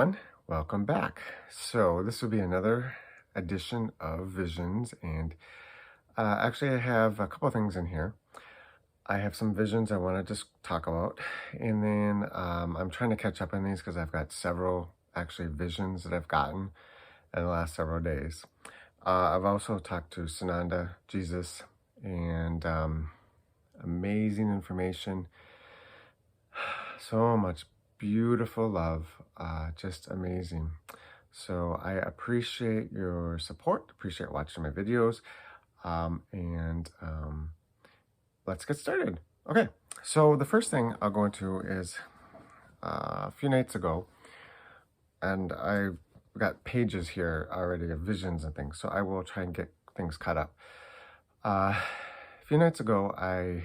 everyone, welcome back. So this will be another edition of Visions, and actually I have a couple of things in here. I have some visions I want to just talk about, and then I'm trying to catch up on these because I've got several actually visions that I've gotten in the last several days. I've also talked to Sananda, Jesus, and amazing information, so much beautiful love, just amazing. So I appreciate your support, appreciate watching my videos, and let's get started. Okay, so the first thing I'll go into is a few nights ago, and I've got pages here already of visions and things, so I will try and get things caught up. A few nights ago, I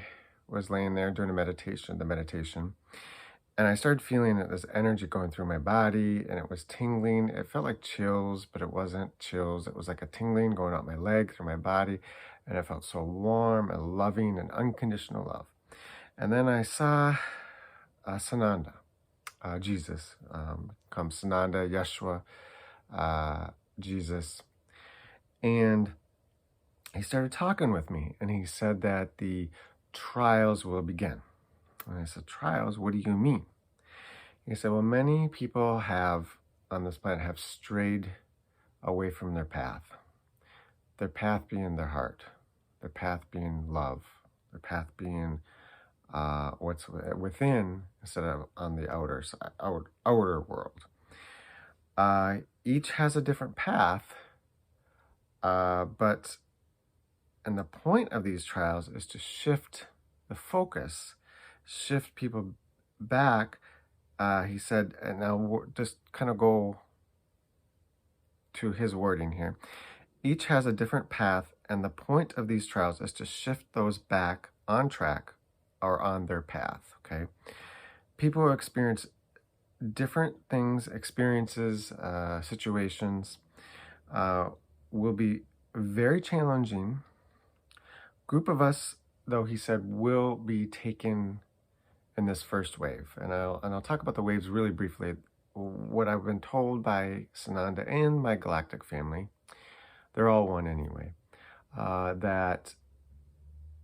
was laying there doing the meditation, and I started feeling this energy going through my body, and it was tingling. It felt like chills, but it wasn't chills. It was like a tingling going up my leg, through my body, and it felt so warm and loving and unconditional love. And then I saw Sananda, Jesus, comes Sananda, Yeshua, Jesus, and he started talking with me, and he said that the trials will begin. And I said, trials? What do you mean? He said, well, many people on this planet have strayed away from their path being their heart, their path being love, their path being what's within instead of on the outer world. Each has a different path, but and the point of these trials is to shift the focus, shift people back. He said, and now just kind of go to his wording here. Each has a different path, and the point of these trials is to shift those back on track or on their path, okay? People who experience different things, experiences, situations, will be very challenging. Group of us, though, he said, will be taken in this first wave, and I'll talk about the waves really briefly. What I've been told by Sananda and my galactic family, they're all one anyway, that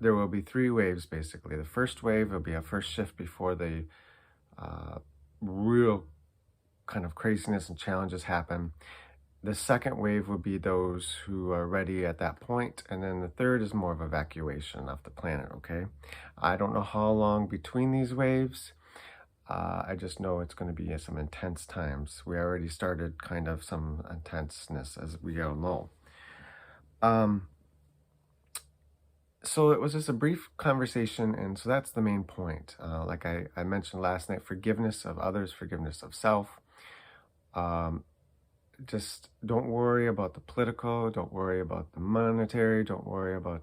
there will be 3 waves basically. The first wave will be a first shift before the real kind of craziness and challenges happen. The second wave will be those who are ready at that point, and then the third is more of evacuation off the planet, okay? I don't know how long between these waves. I just know it's going to be some intense times. We already started kind of some intenseness, as we all know. So it was just a brief conversation, and so that's the main point. Like I mentioned last night, forgiveness of others, forgiveness of self. Just don't worry about the political, don't worry about the monetary, don't worry about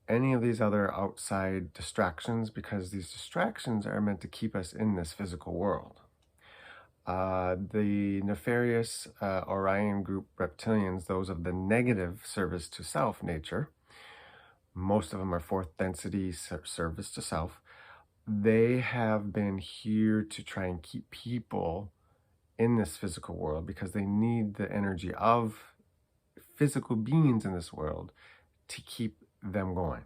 any of these other outside distractions, because these distractions are meant to keep us in this physical world. The nefarious Orion group reptilians, those of the negative service to self nature, most of them are 4th density service to self. They have been here to try and keep people in this physical world because they need the energy of physical beings in this world to keep them going.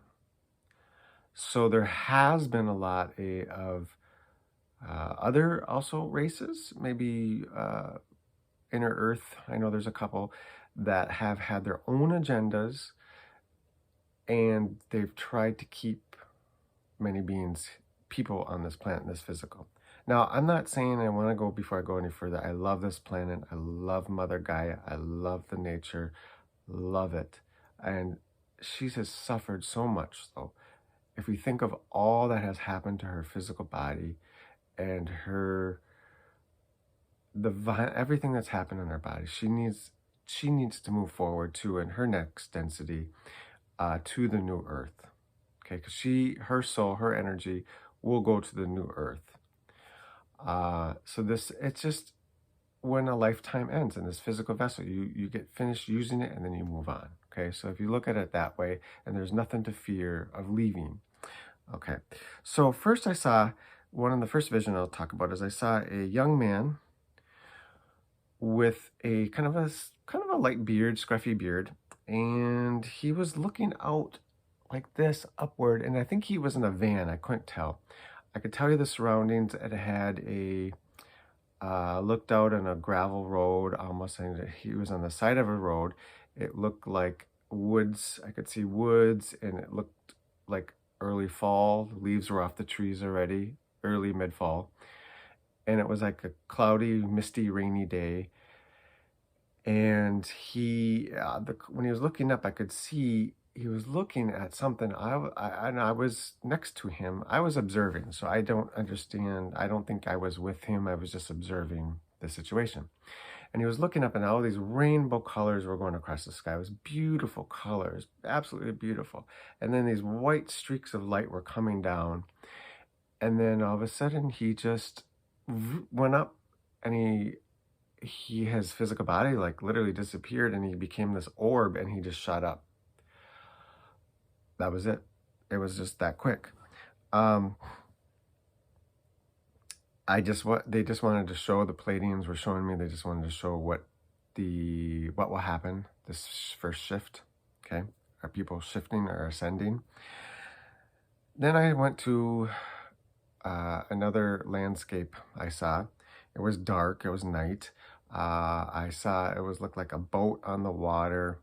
So there has been a lot of other also races, maybe Inner Earth. I know there's a couple that have had their own agendas, and they've tried to keep many people on this planet, in this physical. Now, I'm not saying I want to go, before I go any further, I love this planet. I love Mother Gaia. I love the nature. Love it. And she has suffered so much, though. If we think of all that has happened to her physical body and everything that's happened in her body, she needs to move forward to, in her next density, to the new earth. Okay, because her soul, her energy will go to the new earth. So it's just when a lifetime ends in this physical vessel, you get finished using it and then you move on. Okay, so if you look at it that way, and there's nothing to fear of leaving. Okay, so first I saw, one of the first vision I'll talk about is I saw a young man with a kind of a light beard, scruffy beard, and he was looking out like this upward, and I think he was in a van. I couldn't tell. I could tell you the surroundings. It had a looked out on a gravel road, almost saying that he was on the side of a road. It looked like woods. I could see woods, and it looked like early fall. The leaves were off the trees already, early mid fall, and it was like a cloudy, misty, rainy day. And when he was looking up, I could see he was looking at something. And I was next to him. I was observing, so I don't understand. I don't think I was with him. I was just observing the situation. And he was looking up, and all these rainbow colors were going across the sky. It was beautiful colors, absolutely beautiful. And then these white streaks of light were coming down. And then all of a sudden, he just went up, and his physical body like literally disappeared, and he became this orb, and he just shot up. That was it. It was just that quick. They just wanted to show, the Palladians were showing me, they just wanted to show what will happen this first shift. Okay, are people shifting or ascending? Then I went to another landscape I saw. It was dark. It was night. I saw looked like a boat on the water.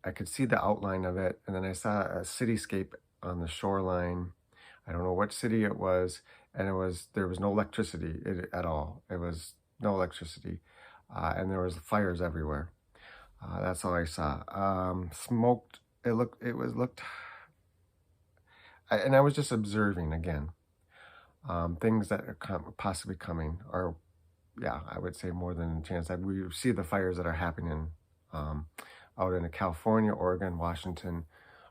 I could see the outline of it, and then I saw a cityscape on the shoreline. I don't know what city it was, and there was no electricity at all. It was no electricity, and there was fires everywhere. That's all I saw. Smoked. And I was just observing again. Things that are possibly coming, or yeah, I would say more than a chance that we see the fires that are happening out in California, Oregon, Washington,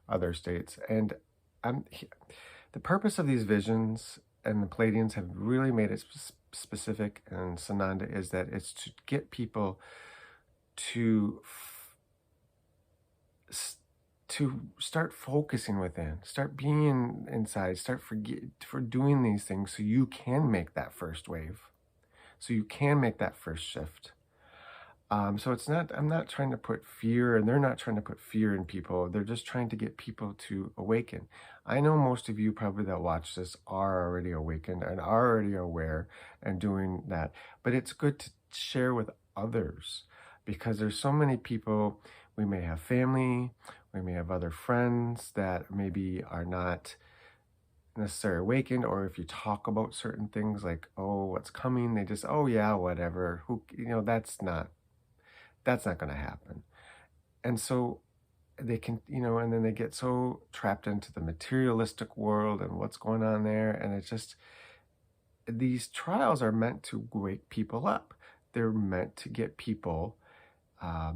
other states. And the purpose of these visions, and the Palladians have really made it specific, and Sananda, is that it's to get people to start focusing within, start being inside, start for doing these things, so you can make that first wave, so you can make that first shift. So I'm not trying to put fear, and they're not trying to put fear in people. They're just trying to get people to awaken. I know most of you probably that watch this are already awakened and are already aware and doing that, but it's good to share with others, because there's so many people. We may have family, we may have other friends that maybe are not necessarily awakened, or if you talk about certain things like, oh, what's coming, they just, oh yeah, whatever, that's not going to happen. And so they can, and then they get so trapped into the materialistic world and what's going on there. And it's just, these trials are meant to wake people up. They're meant to get people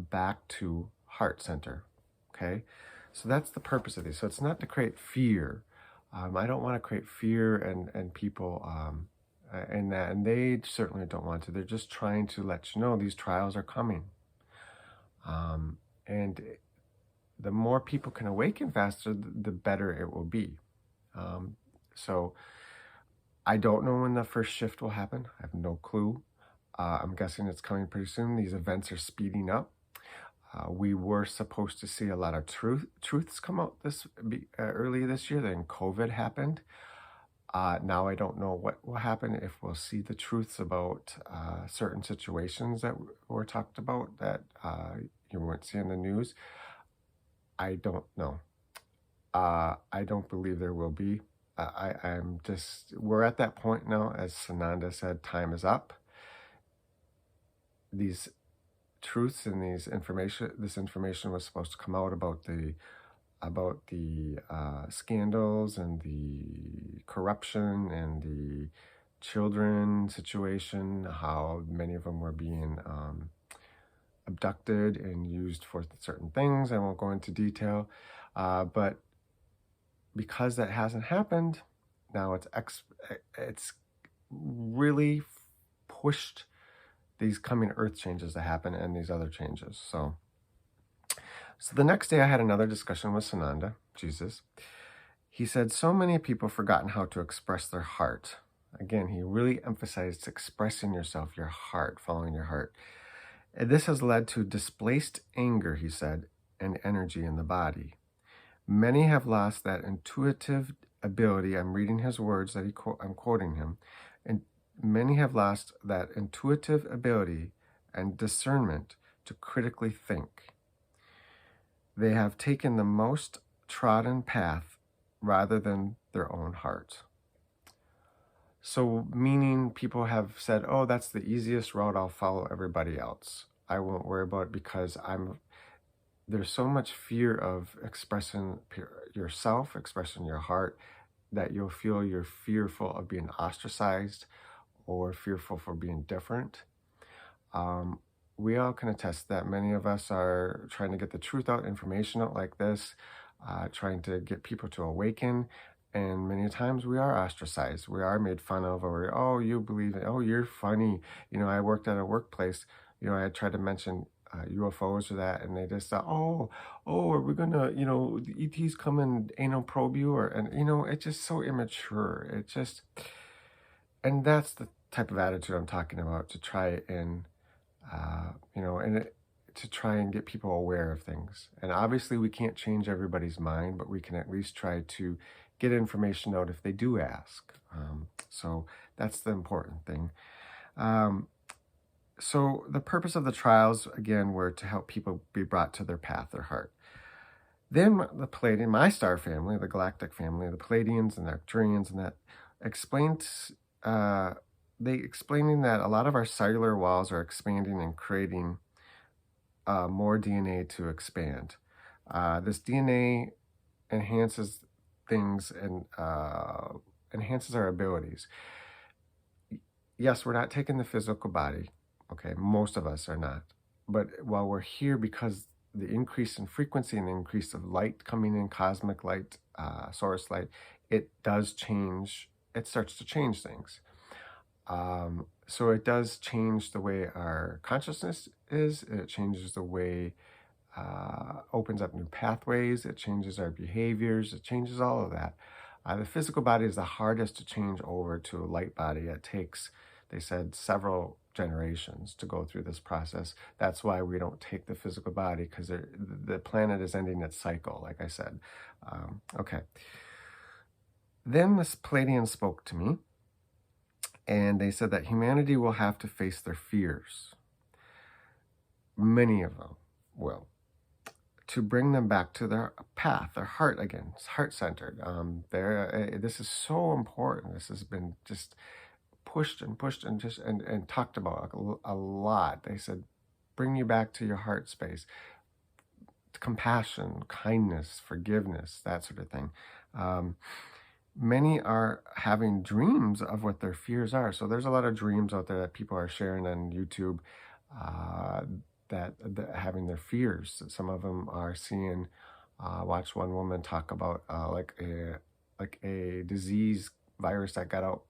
back to heart center. Okay. So that's the purpose of these. So it's not to create fear. I don't want to create fear and people, and they certainly don't want to. They're just trying to let you know these trials are coming. And the more people can awaken faster, the better it will be. So I don't know when the first shift will happen. I have no clue. I'm guessing it's coming pretty soon. These events are speeding up. We were supposed to see a lot of truths come out early this year. Then COVID happened. Now I don't know what will happen, if we'll see the truths about certain situations that were talked about that you won't see in the news. I don't know. I don't believe there will be. We're at that point now, as Sananda said, time is up. These truths and this information was supposed to come out about the scandals and the corruption and the children situation, how many of them were being abducted and used for certain things. I won't go into detail, but because that hasn't happened, now it's really pushed these coming earth changes to happen, and these other changes. So the next day I had another discussion with Sananda, Jesus. He said, so many people have forgotten how to express their heart. Again, he really emphasized expressing yourself, your heart, following your heart. This has led to displaced anger, he said, and energy in the body. Many have lost that intuitive ability. I'm reading his words that I'm quoting him. And many have lost that intuitive ability and discernment to critically think. They have taken the most trodden path rather than their own heart. So, meaning people have said, oh, that's the easiest route. I'll follow everybody else. I won't worry about it because there's so much fear of expressing yourself, expressing your heart, that you'll feel you're fearful of being ostracized or fearful for being different. We all can attest that many of us are trying to get the truth out, information out like this, trying to get people to awaken. And many times we are ostracized. We are made fun of, or, oh, you believe it. Oh, you're funny. I worked at a workplace. I had tried to mention UFOs or that, and they just thought, are we gonna, the ETs come and anal probe you, it's just so immature. And that's the type of attitude I'm talking about, to try and, to try and get people aware of things. And obviously we can't change everybody's mind, but we can at least try to get information out if they do ask. So that's the important thing. So the purpose of the trials, again, were to help people be brought to their path, their heart. Then the Palladian, my star family, the galactic family, the Palladians and the Arcturians, and that explained, explaining that a lot of our cellular walls are expanding and creating more DNA to expand. This DNA enhances things and enhances our abilities. Yes, we're not taking the physical body. Okay, most of us are not. But while we're here, because the increase in frequency and the increase of light coming in, cosmic light, source light, it does change. It starts to change things. So it does change the way our consciousness is. It changes the way, opens up new pathways. It changes our behaviors. It changes all of that. The physical body is the hardest to change over to a light body. It takes, they said, several generations to go through this process. That's why we don't take the physical body, because the planet is ending its cycle, like I said. Okay. Then this Palladian spoke to me, and they said that humanity will have to face their fears. Many of them will. To bring them back to their path, their heart again. It's heart-centered. This is so important. This has been just pushed and talked about a lot. They said, bring you back to your heart space. Compassion, kindness, forgiveness, that sort of thing. Many are having dreams of what their fears are. So there's a lot of dreams out there that people are sharing on YouTube, that having their fears. Some of them are seeing, watch one woman talk about like a disease virus that got out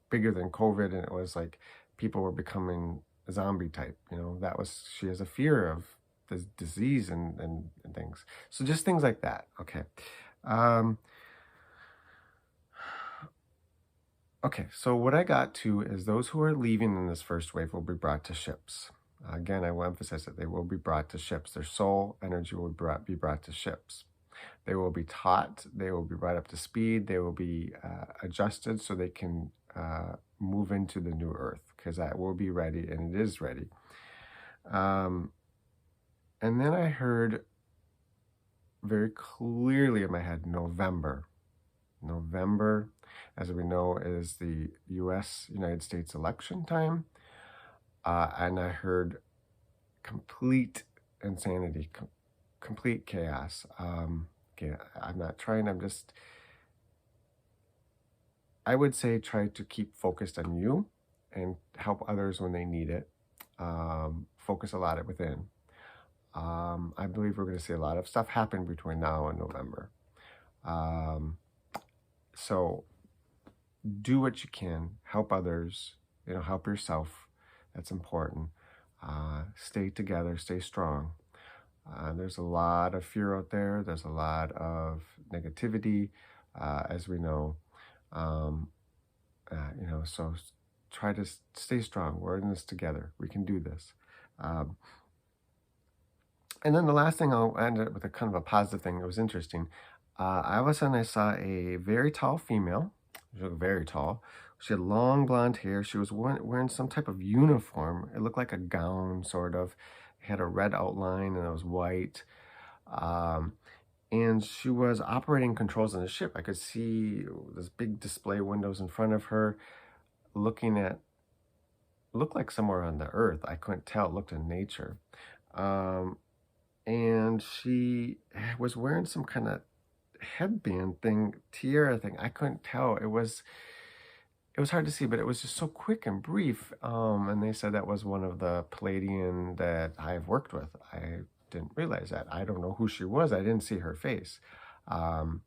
bigger than COVID, and it was like people were becoming zombie type. She has a fear of this disease and things. So just things like that. Okay. Okay, so what I got to is those who are leaving in this first wave will be brought to ships. Again, I will emphasize that they will be brought to ships. Their soul energy will be brought to ships. They will be taught. They will be brought up to speed. They will be adjusted so they can move into the new earth, because that will be ready, and it is ready. And then I heard very clearly in my head, November. November, as we know, is the United States election time. And I heard complete insanity, complete chaos. Okay, I'm not trying, I would say try to keep focused on you and help others when they need it. Focus a lot within. I believe we're going to see a lot of stuff happen between now and November. So do what you can, help others, help yourself. That's important. Stay together, stay strong. There's a lot of fear out there. There's a lot of negativity, as we know. So try to stay strong. We're in this together. We can do this. Um, and then the last thing, I'll end it with a kind of a positive thing. It was interesting. All of a sudden, I saw a very tall female. She was very tall. She had long blonde hair. She was wearing some type of uniform. It looked like a gown, sort of. It had a red outline and it was white. Um, and she was operating controls on the ship. I could see this big display windows in front of her, looking at, looked like somewhere on the earth. I couldn't tell. It looked in nature. Um, and she was wearing some kind of headband thing, tiara thing. I couldn't tell. It was hard to see, but it was just so quick and brief. And they said that was one of the Palladian that I've worked with. I didn't realize that. I don't know who she was. I didn't see her face. Um,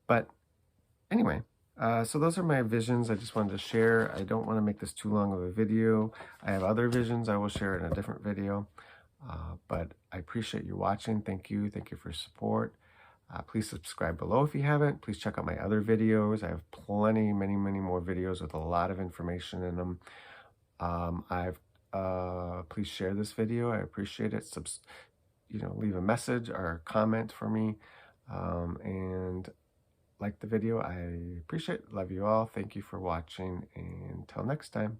but anyway, so those are my visions I just wanted to share. I don't want to make this too long of a video. I have other visions I will share in a different video. But I appreciate you watching. Thank you. Thank you for your support. Please subscribe below if you haven't. Please check out my other videos. I have plenty, many more videos with a lot of information in them. Please share this video. I appreciate it. Leave a message or a comment for me. And like the video. I appreciate it. Love you all. Thank you for watching. And until next time.